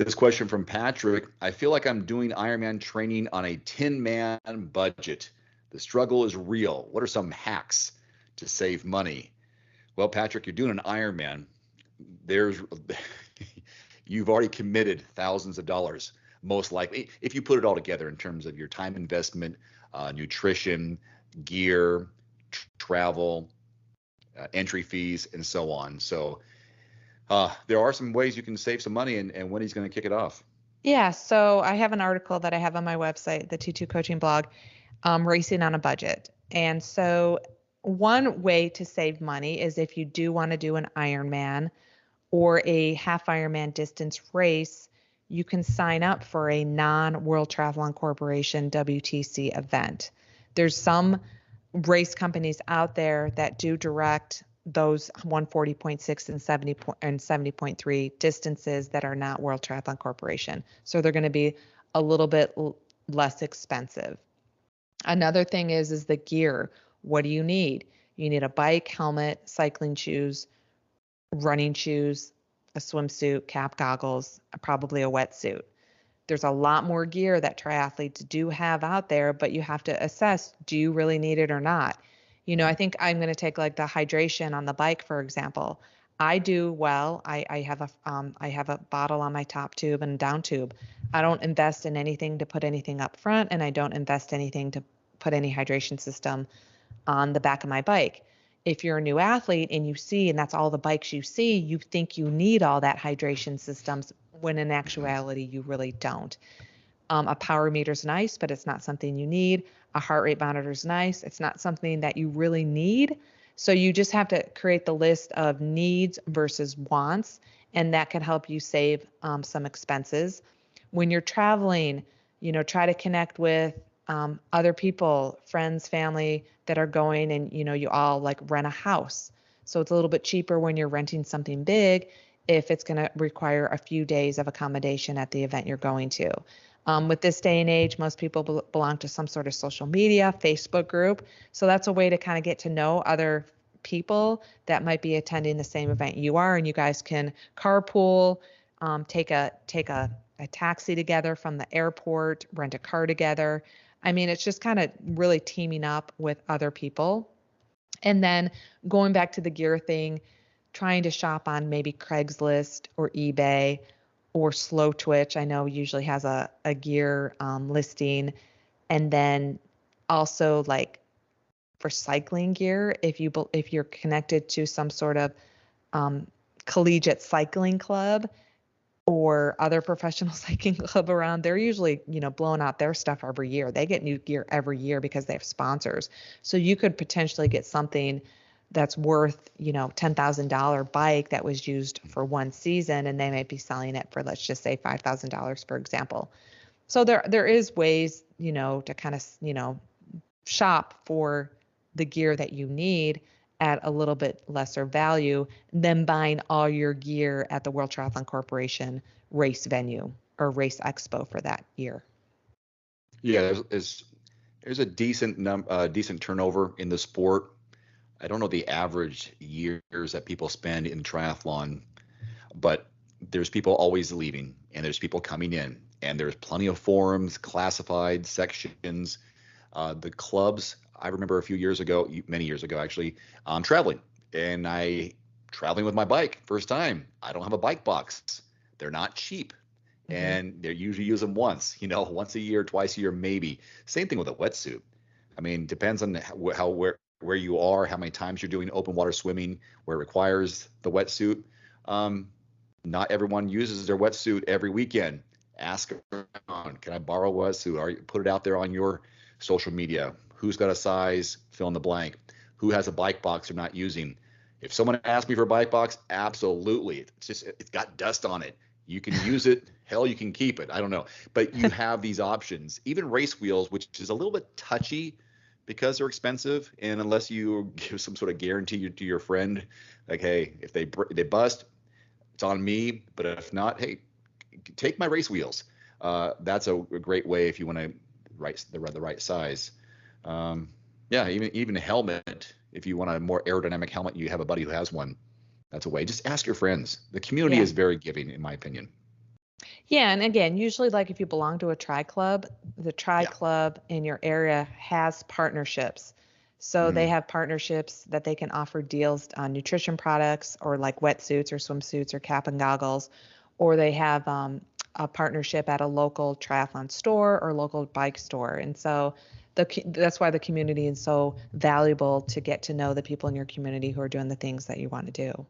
This question from Patrick. I feel like I'm doing Ironman training on a 10-man budget. The struggle is real. What are some hacks to save money? Well, Patrick, you're doing an Ironman. There's you've already committed thousands of dollars, most likely, if you put it all together in terms of your time investment, nutrition, gear, travel, entry fees, and so on. So there are some ways you can save some money, and when he's going to kick it off. Yeah, so I have an article that I have on my website, the T2 Coaching blog, Racing on a Budget. And so one way to save money is if you do want to do an Ironman or a half Ironman distance race, you can sign up for a non-World Triathlon Corporation WTC event. There's some race companies out there that do direct those 140.6 and 70.3 distances that are not World Triathlon Corporation. So they're going to be a little bit less expensive. Another thing is the gear. What do you need? You need a bike, helmet, cycling shoes, running shoes, a swimsuit, cap, goggles, probably a wetsuit. There's a lot more gear that triathletes do have out there, but you have to assess, do you really need it or not? You know, I think I'm going to take like the hydration on the bike, for example. I do well. I have a bottle on my top tube and down tube. I don't invest in anything to put anything up front, and I don't invest anything to put any hydration system on the back of my bike. If you're a new athlete and you see, and that's all the bikes you see, you think you need all that hydration systems when in actuality you really don't. A power meter is nice, but it's not something you need. A heart rate monitor is nice. It's not something that you really need. So you just have to create the list of needs versus wants, and that can help you save some expenses. When you're traveling, you know, try to connect with other people, friends, family that are going, and, you know, you all like rent a house. So it's a little bit cheaper when you're renting something big if it's going to require a few days of accommodation at the event you're going to. With this day and age, most people belong to some sort of social media, Facebook group. So that's a way to kind of get to know other people that might be attending the same event you are, and you guys can carpool, take a taxi together from the airport, rent a car together. I mean, it's just kind of really teaming up with other people. And then going back to the gear thing, trying to shop on maybe Craigslist or eBay or Slow Twitch. I know usually has a gear listing. And then also like for cycling gear, if you're connected to some sort of collegiate cycling club or other professional cycling club around, they're usually, you know, blowing out their stuff every year. They get new gear every year because they have sponsors. So you could potentially get something that's worth, you know, $10,000 bike that was used for one season, and they might be selling it for, let's just say $5,000, for example. So there is ways, you know, to kind of, you know, shop for the gear that you need at a little bit lesser value than buying all your gear at the World Triathlon Corporation race venue or race expo for that year. Yeah, there's a decent turnover in the sport. I don't know the average years that people spend in triathlon, but there's people always leaving and there's people coming in, and there's plenty of forums, classified sections. The clubs, I remember a few years ago, many years ago actually, traveling with my bike first time. I don't have a bike box. They're not cheap. Mm-hmm. And they usually use them once a year, twice a year, maybe. Same thing with a wetsuit. I mean, depends on where you are, how many times you're doing open water swimming where it requires the wetsuit. Not everyone uses their wetsuit every weekend. Ask around, can I borrow a wetsuit? Put it out there on your social media. Who's got a size, fill in the blank. Who has a bike box they're not using? If someone asks me for a bike box, absolutely. It's got dust on it. You can use it. Hell, you can keep it. I don't know. But you have these options. Even race wheels, which is a little bit touchy because they're expensive. And unless you give some sort of guarantee to your friend, like, hey, if they bust, it's on me. But if not, hey, take my race wheels. That's a great way if you want to the right size. Even a helmet. If you want a more aerodynamic helmet, you have a buddy who has one. That's a way. Just ask your friends. The community is very giving, in my opinion. Yeah, and again, usually like if you belong to a tri club, the tri Yeah. club in your area has partnerships. So they Mm, have partnerships that they can offer deals on nutrition products or like wetsuits or swimsuits or cap and goggles, or they have a partnership at a local triathlon store or local bike store. And so that's why the community is so valuable to get to know the people in your community who are doing the things that you want to do.